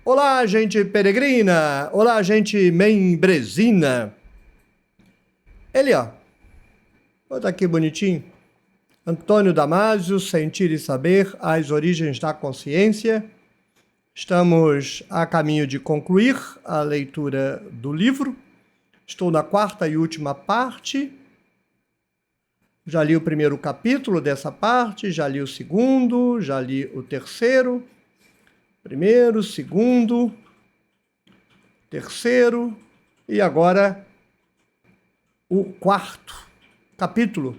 Olá, gente peregrina! Olá, gente membresina! Ele, ó. Olha aqui bonitinho. Antônio Damasio, Sentir e Saber, As Origens da Consciência. Estamos a caminho de concluir a leitura do livro. Estou na quarta e última parte. Já li o primeiro capítulo dessa parte, já li o segundo, já li o terceiro. Primeiro, segundo, terceiro e agora o quarto capítulo.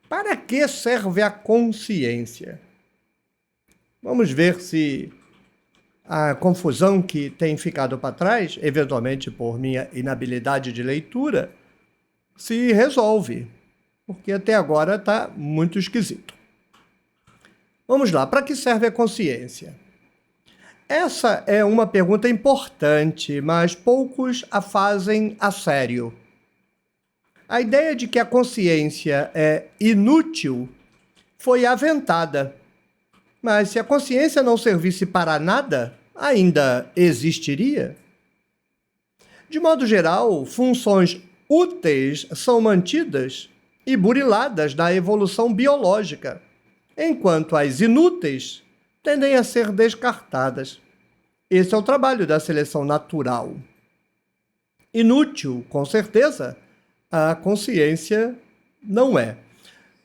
Para que serve a consciência? Vamos ver se a confusão que tem ficado para trás, eventualmente por minha inabilidade de leitura, se resolve, porque até agora está muito esquisito. Vamos lá, para que serve a consciência? Essa é uma pergunta importante, mas poucos a fazem a sério. A ideia de que a consciência é inútil foi aventada. Mas se a consciência não servisse para nada, ainda existiria? De modo geral, funções úteis são mantidas e buriladas na evolução biológica, enquanto as inúteis tendem a ser descartadas. Esse é o trabalho da seleção natural. Inútil, com certeza, a consciência não é.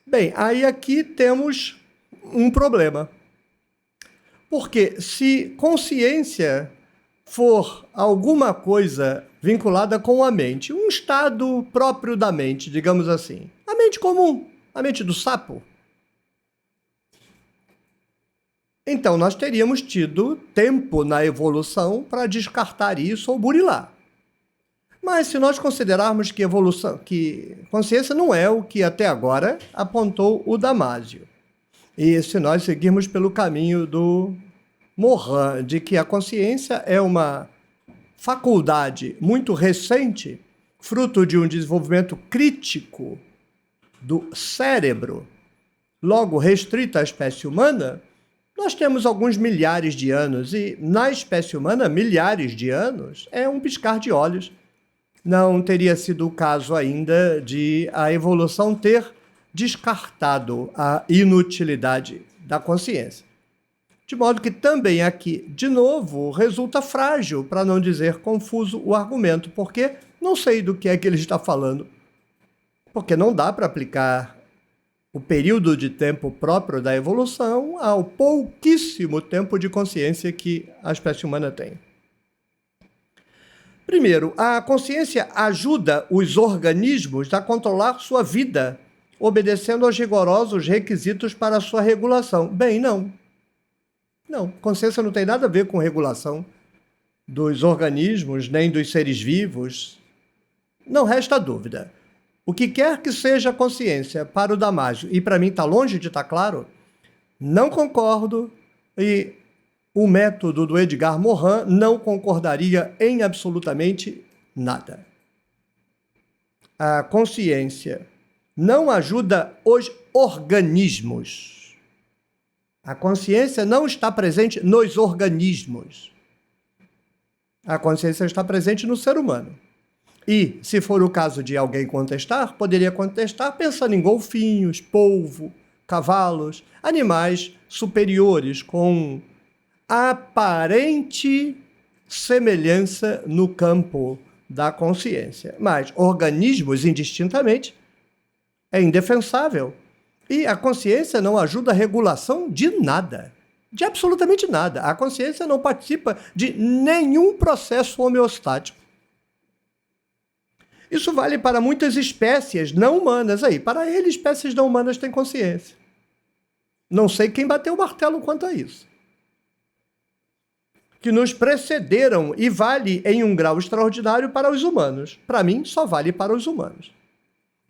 Bem, aí aqui temos um problema. Porque se consciência for alguma coisa vinculada com a mente, um estado próprio da mente, digamos assim, a mente comum, a mente do sapo, então nós teríamos tido tempo na evolução para descartar isso ou burilar. Mas se nós considerarmos que consciência não é o que até agora apontou o Damasio, e se nós seguirmos pelo caminho do Morin, de que a consciência é uma faculdade muito recente, fruto de um desenvolvimento crítico do cérebro, logo restrita à espécie humana, nós temos alguns milhares de anos, e na espécie humana, milhares de anos é um piscar de olhos. Não teria sido o caso ainda de a evolução ter descartado a inutilidade da consciência. De modo que também aqui, de novo, resulta frágil, para não dizer confuso, o argumento, porque não sei do que é que ele está falando. Porque não dá para aplicar o período de tempo próprio da evolução ao pouquíssimo tempo de consciência que a espécie humana tem. Primeiro, a consciência ajuda os organismos a controlar sua vida, obedecendo aos rigorosos requisitos para sua regulação. Bem, não. Não, consciência não tem nada a ver com regulação dos organismos, nem dos seres vivos. Não resta dúvida. O que quer que seja a consciência para o Damasio, e para mim está longe de estar claro, não concordo, e o método do Edgar Morin não concordaria em absolutamente nada. A consciência não ajuda os organismos. A consciência não está presente nos organismos. A consciência está presente no ser humano. E, se for o caso de alguém contestar, poderia contestar pensando em golfinhos, polvo, cavalos, animais superiores com aparente semelhança no campo da consciência. Mas organismos, indistintamente, é indefensável. E a consciência não ajuda a regulação de nada, de absolutamente nada. A consciência não participa de nenhum processo homeostático. Isso vale para muitas espécies não humanas. Aí, para ele, espécies não humanas têm consciência. Não sei quem bateu o martelo quanto a isso. Que nos precederam e vale em um grau extraordinário para os humanos. Para mim, só vale para os humanos.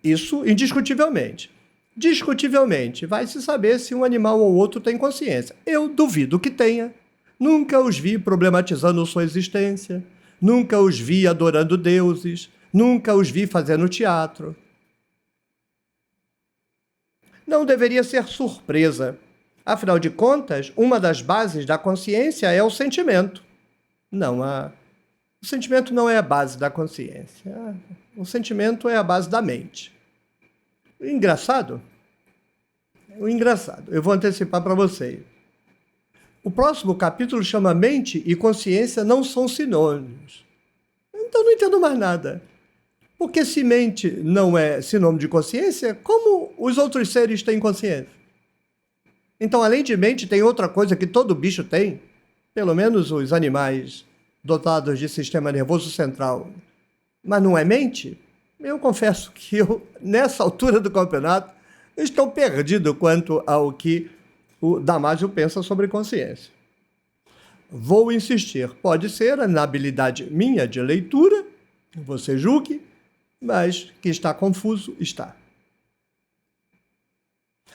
Isso indiscutivelmente. Discutivelmente, vai-se saber se um animal ou outro tem consciência. Eu duvido que tenha. Nunca os vi problematizando sua existência. Nunca os vi adorando deuses. Nunca os vi fazendo teatro. Não deveria ser surpresa. Afinal de contas, uma das bases da consciência é o sentimento. Não, o sentimento não é a base da consciência. O sentimento é a base da mente. O engraçado, eu vou antecipar para vocês. O próximo capítulo chama Mente e Consciência não são sinônimos. Então não entendo mais nada. Porque se mente não é sinônimo de consciência, como os outros seres têm consciência? Então, além de mente, tem outra coisa que todo bicho tem, pelo menos os animais dotados de sistema nervoso central, mas não é mente? Eu confesso que eu, nessa altura do campeonato, estou perdido quanto ao que o Damasio pensa sobre consciência. Vou insistir, pode ser a inabilidade minha de leitura, você julgue, mas que está confuso, está.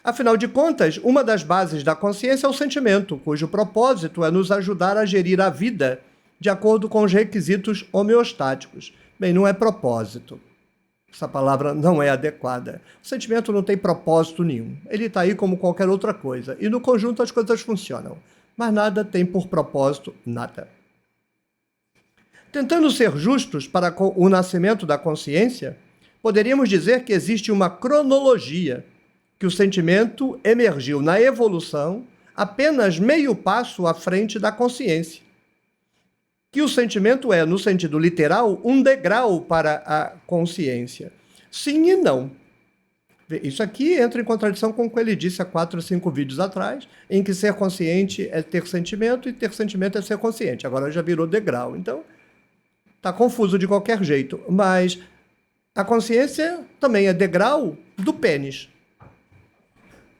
Afinal de contas, uma das bases da consciência é o sentimento, cujo propósito é nos ajudar a gerir a vida de acordo com os requisitos homeostáticos. Bem, não é propósito. Essa palavra não é adequada. O sentimento não tem propósito nenhum. Ele está aí como qualquer outra coisa. E no conjunto as coisas funcionam. Mas nada tem por propósito nada. Tentando ser justos para o nascimento da consciência, poderíamos dizer que existe uma cronologia, que o sentimento emergiu na evolução apenas meio passo à frente da consciência. Que o sentimento é, no sentido literal, um degrau para a consciência. Sim e não. Isso aqui entra em contradição com o que ele disse há 4 ou 5 vídeos atrás, em que ser consciente é ter sentimento e ter sentimento é ser consciente. Agora já virou degrau. Então, está confuso de qualquer jeito. Mas a consciência também é degrau do pênis.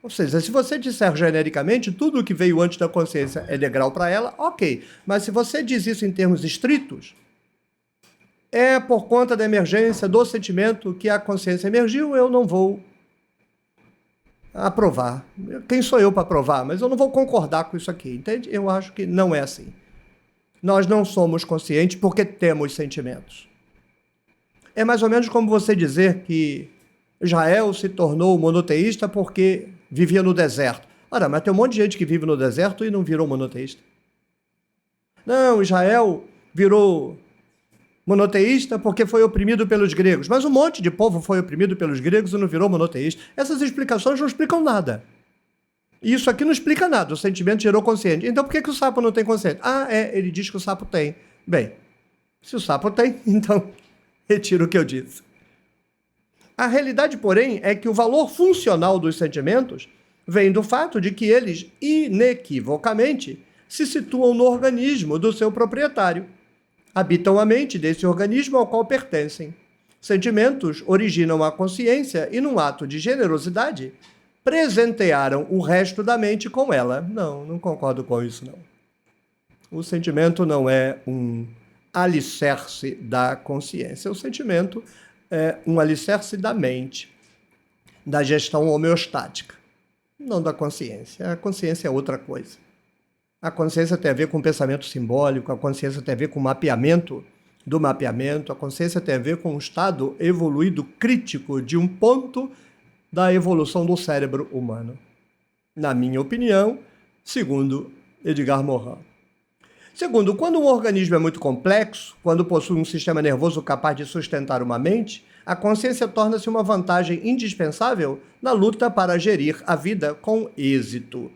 Ou seja, se você disser genericamente tudo o que veio antes da consciência é degrau para ela, ok. Mas se você diz isso em termos estritos, é por conta da emergência do sentimento que a consciência emergiu, eu não vou aprovar. Quem sou eu para aprovar? Mas eu não vou concordar com isso aqui, entende? Eu acho que não é assim. Nós não somos conscientes porque temos sentimentos. É mais ou menos como você dizer que Israel se tornou monoteísta porque vivia no deserto. Ora, mas tem um monte de gente que vive no deserto e não virou monoteísta. Não, Israel virou monoteísta porque foi oprimido pelos gregos. Mas um monte de povo foi oprimido pelos gregos e não virou monoteísta. Essas explicações não explicam nada. Isso aqui não explica nada. O sentimento gerou consciente. Então por que o sapo não tem consciente? Ele diz que o sapo tem. Bem, se o sapo tem, então retiro o que eu disse. A realidade, porém, é que o valor funcional dos sentimentos vem do fato de que eles, inequivocamente, se situam no organismo do seu proprietário. Habitam a mente desse organismo ao qual pertencem. Sentimentos originam a consciência e, num ato de generosidade, presentearam o resto da mente com ela. Não concordo com isso, não. O sentimento não é um alicerce da consciência. O sentimento é um alicerce da mente, da gestão homeostática, não da consciência. A consciência é outra coisa. A consciência tem a ver com pensamento simbólico, a consciência tem a ver com mapeamento do mapeamento, a consciência tem a ver com um estado evoluído crítico de um ponto da evolução do cérebro humano. Na minha opinião, segundo Edgar Morin. Segundo, quando um organismo é muito complexo, quando possui um sistema nervoso capaz de sustentar uma mente, a consciência torna-se uma vantagem indispensável na luta para gerir a vida com êxito.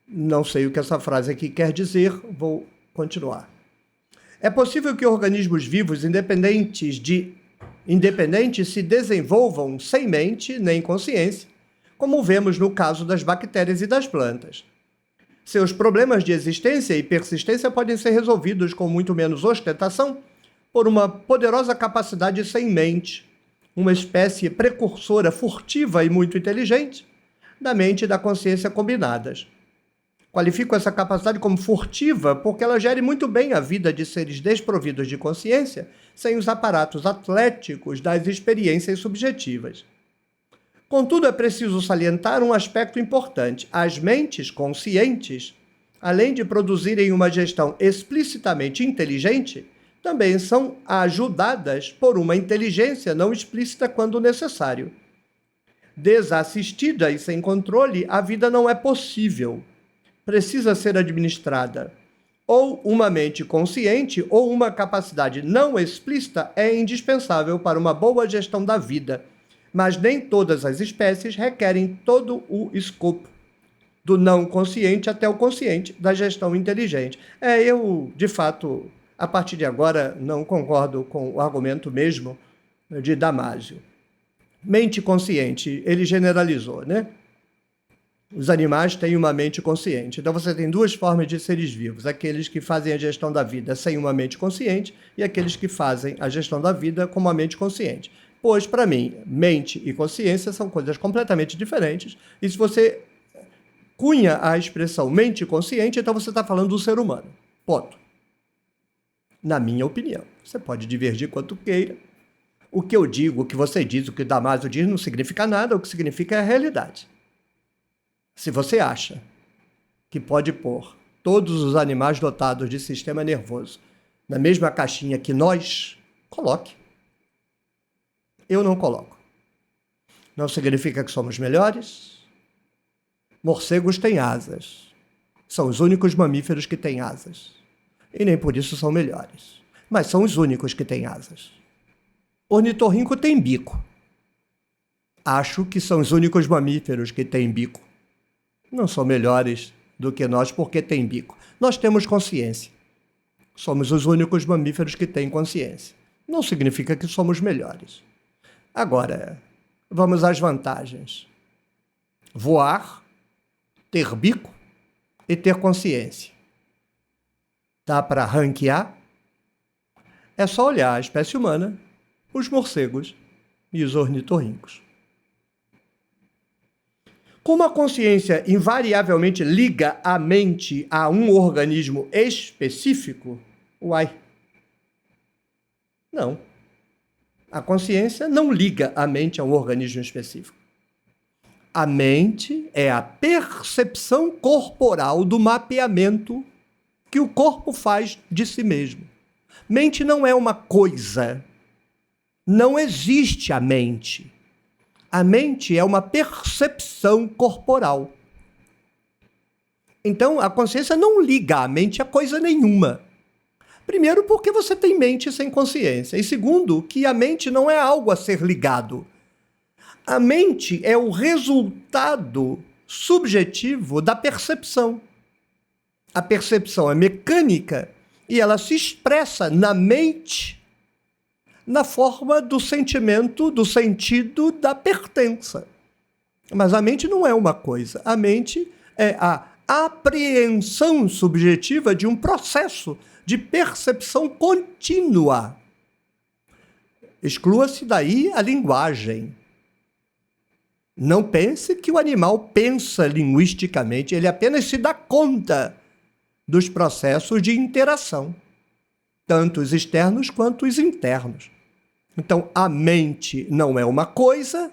Não sei o que essa frase aqui quer dizer, vou continuar. É possível que organismos vivos independentes se desenvolvam sem mente nem consciência, como vemos no caso das bactérias e das plantas. Seus problemas de existência e persistência podem ser resolvidos com muito menos ostentação por uma poderosa capacidade sem mente, uma espécie precursora furtiva e muito inteligente da mente e da consciência combinadas. Qualifico essa capacidade como furtiva porque ela gere muito bem a vida de seres desprovidos de consciência sem os aparatos atléticos das experiências subjetivas. Contudo, é preciso salientar um aspecto importante. As mentes conscientes, além de produzirem uma gestão explicitamente inteligente, também são ajudadas por uma inteligência não explícita quando necessário. Desassistida e sem controle, a vida não é possível. Precisa ser administrada. Ou uma mente consciente ou uma capacidade não explícita é indispensável para uma boa gestão da vida, mas nem todas as espécies requerem todo o escopo, do não consciente até o consciente, da gestão inteligente. Eu, de fato, a partir de agora, não concordo com o argumento mesmo de Damásio. Mente consciente, ele generalizou, né? Os animais têm uma mente consciente. Então você tem duas formas de seres vivos: aqueles que fazem a gestão da vida sem uma mente consciente e aqueles que fazem a gestão da vida com uma mente consciente. Pois, para mim, mente e consciência são coisas completamente diferentes. E se você cunha a expressão mente consciente, então você está falando do ser humano. Ponto. Na minha opinião. Você pode divergir quanto queira. O que eu digo, o que você diz, o que Damásio diz não significa nada. O que significa é a realidade. Se você acha que pode pôr todos os animais dotados de sistema nervoso na mesma caixinha que nós, coloque. Eu não coloco. Não significa que somos melhores. Morcegos têm asas. São os únicos mamíferos que têm asas. E nem por isso são melhores. Mas são os únicos que têm asas. Ornitorrinco tem bico. Acho que são os únicos mamíferos que têm bico. Não são melhores do que nós porque têm bico. Nós temos consciência. Somos os únicos mamíferos que têm consciência. Não significa que somos melhores. Agora, vamos às vantagens. Voar, ter bico e ter consciência. Dá para ranquear? É só olhar a espécie humana, os morcegos e os ornitorrincos. Como a consciência invariavelmente liga a mente a um organismo específico, não. A consciência não liga a mente a um organismo específico. A mente é a percepção corporal do mapeamento que o corpo faz de si mesmo. Mente não é uma coisa. Não existe a mente. A mente é uma percepção corporal. Então, a consciência não liga a mente a coisa nenhuma. Primeiro, porque você tem mente sem consciência. E segundo, que a mente não é algo a ser ligado. A mente é o resultado subjetivo da percepção. A percepção é mecânica e ela se expressa na mente na forma do sentimento, do sentido, da pertença. Mas a mente não é uma coisa. A mente é a apreensão subjetiva de um processo de percepção contínua. Exclua-se daí a linguagem. Não pense que o animal pensa linguisticamente, ele apenas se dá conta dos processos de interação, tanto os externos quanto os internos. Então, a mente não é uma coisa,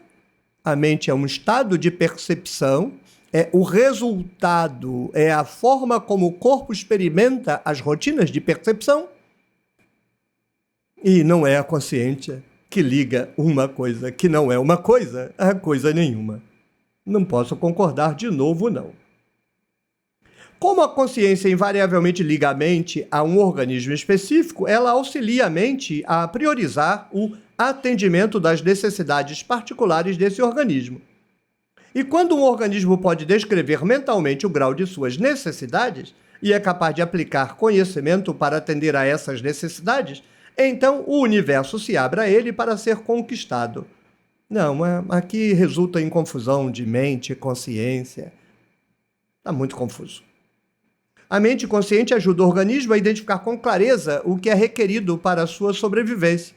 a mente é um estado de percepção, é o resultado, é a forma como o corpo experimenta as rotinas de percepção, e não é a consciência que liga uma coisa que não é uma coisa a coisa nenhuma. Não posso concordar de novo, não. Como a consciência invariavelmente liga a mente a um organismo específico, ela auxilia a mente a priorizar o atendimento das necessidades particulares desse organismo. E quando um organismo pode descrever mentalmente o grau de suas necessidades e é capaz de aplicar conhecimento para atender a essas necessidades, então o universo se abre a ele para ser conquistado. Não, aqui resulta em confusão de mente e consciência. Está muito confuso. A mente consciente ajuda o organismo a identificar com clareza o que é requerido para a sua sobrevivência.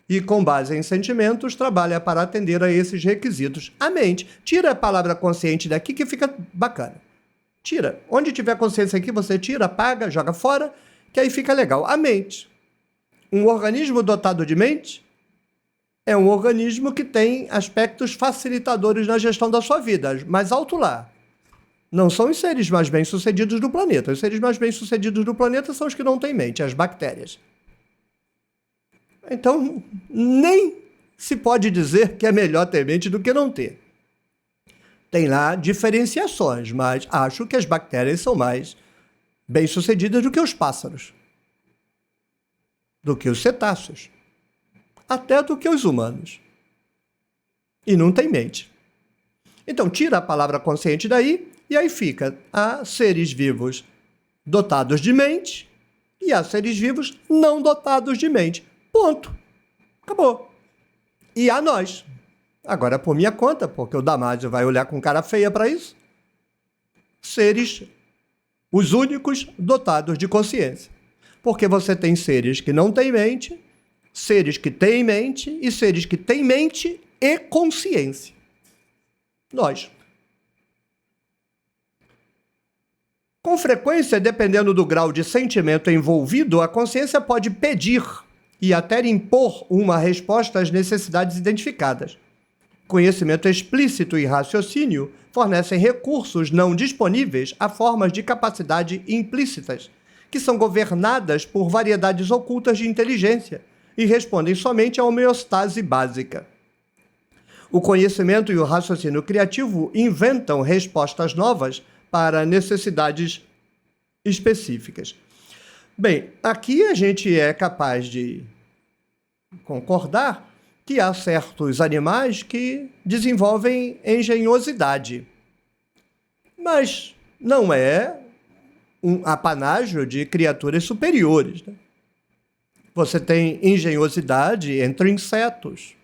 E, com base em sentimentos, trabalha para atender a esses requisitos. A mente. Tira a palavra consciente daqui que fica bacana. Tira. Onde tiver consciência aqui, você tira, apaga, joga fora, que aí fica legal. A mente. Um organismo dotado de mente é um organismo que tem aspectos facilitadores na gestão da sua vida. Mas alto lá. Não são os seres mais bem-sucedidos do planeta. Os seres mais bem-sucedidos do planeta são os que não têm mente, as bactérias. Então, nem se pode dizer que é melhor ter mente do que não ter. Tem lá diferenciações, mas acho que as bactérias são mais bem-sucedidas do que os pássaros, do que os cetáceos, até do que os humanos. E não tem mente. Então, tira a palavra consciente daí, e aí fica: há seres vivos dotados de mente e há seres vivos não dotados de mente. Ponto. Acabou. E há nós. Agora, por minha conta, porque o Damásio vai olhar com cara feia para isso, seres, os únicos dotados de consciência. Porque você tem seres que não têm mente, seres que têm mente e seres que têm mente e consciência. Nós. Com frequência, dependendo do grau de sentimento envolvido, a consciência pode pedir e até impor uma resposta às necessidades identificadas. Conhecimento explícito e raciocínio fornecem recursos não disponíveis a formas de capacidade implícitas, que são governadas por variedades ocultas de inteligência e respondem somente à homeostase básica. O conhecimento e o raciocínio criativo inventam respostas novas para necessidades específicas. Bem, aqui a gente é capaz de concordar que há certos animais que desenvolvem engenhosidade, mas não é um apanágio de criaturas superiores, né? Você tem engenhosidade entre insetos,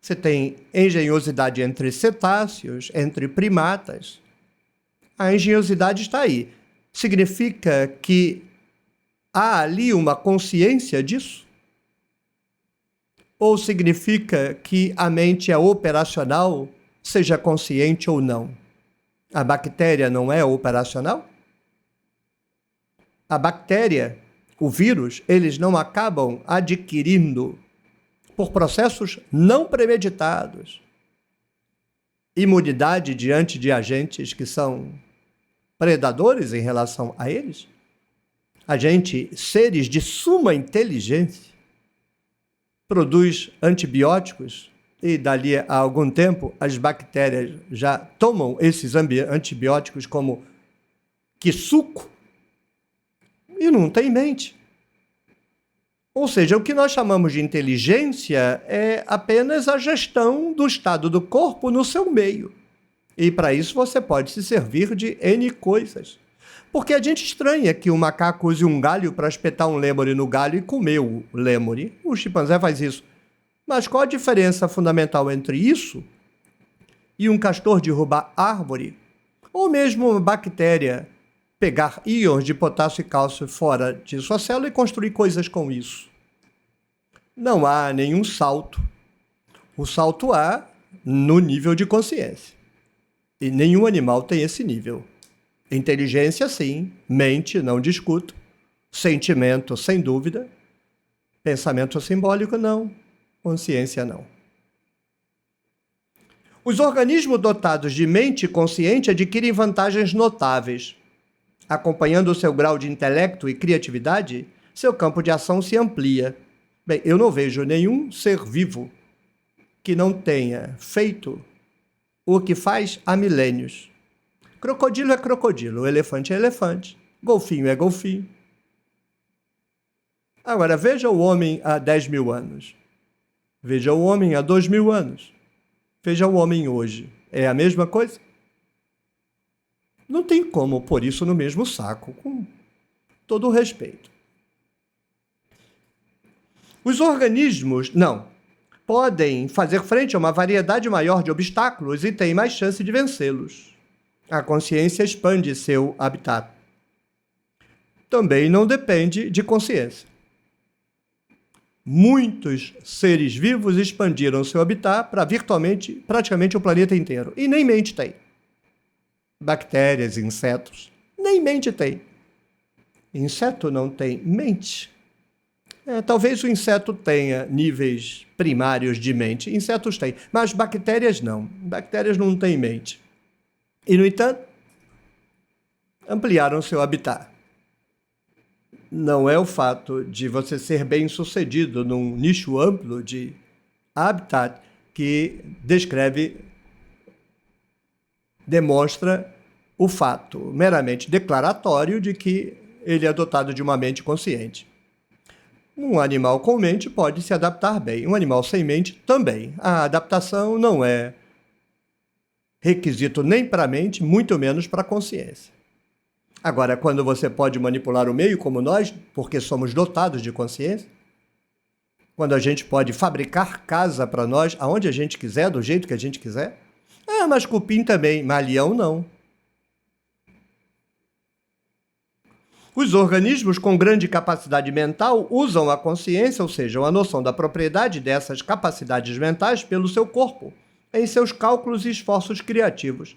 você tem engenhosidade entre cetáceos, entre primatas. A engenhosidade está aí. Significa que há ali uma consciência disso? Ou significa que a mente é operacional, seja consciente ou não? A bactéria não é operacional? A bactéria, o vírus, eles não acabam adquirindo, por processos não premeditados, imunidade diante de agentes que são predadores em relação a eles? A gente, seres de suma inteligência, produz antibióticos e dali a algum tempo as bactérias já tomam esses antibióticos como que suco e não tem mente. Ou seja, o que nós chamamos de inteligência é apenas a gestão do estado do corpo no seu meio. E para isso você pode se servir de N coisas. Porque a gente estranha que o macaco use um galho para espetar um lêmure no galho e comer o lêmure. O chimpanzé faz isso. Mas qual a diferença fundamental entre isso e um castor derrubar árvore? Ou mesmo uma bactéria pegar íons de potássio e cálcio fora de sua célula e construir coisas com isso? Não há nenhum salto. O salto há no nível de consciência. E nenhum animal tem esse nível. Inteligência, sim. Mente, não discuto. Sentimento, sem dúvida. Pensamento simbólico, não. Consciência, não. Os organismos dotados de mente consciente adquirem vantagens notáveis. Acompanhando o seu grau de intelecto e criatividade, seu campo de ação se amplia. Bem, eu não vejo nenhum ser vivo que não tenha feito o que faz há milênios. Crocodilo é crocodilo, elefante é elefante, golfinho é golfinho. Agora, veja o homem há 10 mil anos. Veja o homem há 2.000 anos. Veja o homem hoje. É a mesma coisa? Não tem como pôr isso no mesmo saco, com todo o respeito. Os organismos, podem fazer frente a uma variedade maior de obstáculos e têm mais chance de vencê-los. A consciência expande seu habitat. Também não depende de consciência. Muitos seres vivos expandiram seu habitat para praticamente o planeta inteiro. E nem mente tem. Bactérias, insetos, nem mente tem. Inseto não tem mente. Talvez o inseto tenha níveis primários de mente. Insetos têm, mas bactérias não. Bactérias não têm mente. E, no entanto, ampliaram seu habitat. Não é o fato de você ser bem-sucedido num nicho amplo de habitat que demonstra o fato meramente declaratório de que ele é dotado de uma mente consciente. Um animal com mente pode se adaptar bem, um animal sem mente também. A adaptação não é requisito nem para a mente, muito menos para a consciência. Agora, quando você pode manipular o meio como nós, porque somos dotados de consciência, quando a gente pode fabricar casa para nós, aonde a gente quiser, do jeito que a gente quiser, mas cupim também, mas leão não. Os organismos com grande capacidade mental usam a consciência, ou seja, a noção da propriedade dessas capacidades mentais pelo seu corpo, em seus cálculos e esforços criativos.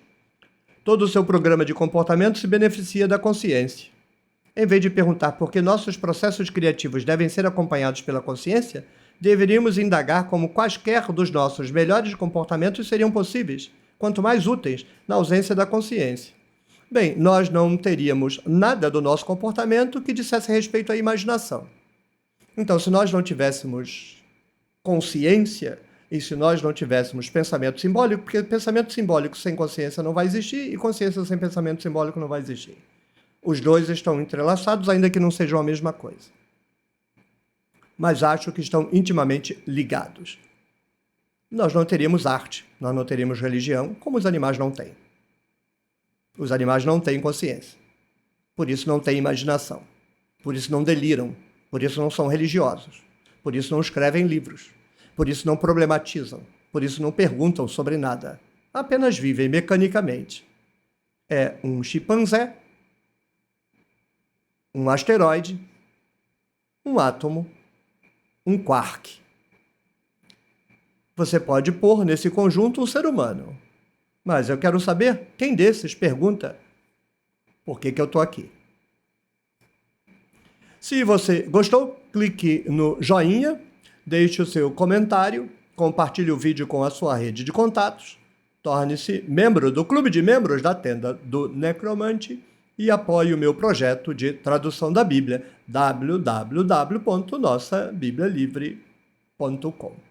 Todo o seu programa de comportamento se beneficia da consciência. Em vez de perguntar por que nossos processos criativos devem ser acompanhados pela consciência, deveríamos indagar como quaisquer dos nossos melhores comportamentos seriam possíveis, quanto mais úteis, na ausência da consciência. Bem, nós não teríamos nada do nosso comportamento que dissesse respeito à imaginação. Então, se nós não tivéssemos consciência e se nós não tivéssemos pensamento simbólico, porque pensamento simbólico sem consciência não vai existir e consciência sem pensamento simbólico não vai existir. Os dois estão entrelaçados, ainda que não sejam a mesma coisa. Mas acho que estão intimamente ligados. Nós não teríamos arte, nós não teríamos religião, como os animais não têm. Os animais não têm consciência, por isso não têm imaginação, por isso não deliram, por isso não são religiosos, por isso não escrevem livros, por isso não problematizam, por isso não perguntam sobre nada, apenas vivem mecanicamente. É um chimpanzé, um asteroide, um átomo, um quark. Você pode pôr nesse conjunto um ser humano. Mas eu quero saber quem desses pergunta por que eu estou aqui. Se você gostou, clique no joinha, deixe o seu comentário, compartilhe o vídeo com a sua rede de contatos, torne-se membro do clube de membros da Tenda do Necromante e apoie o meu projeto de tradução da Bíblia, www.nossabiblialivre.com.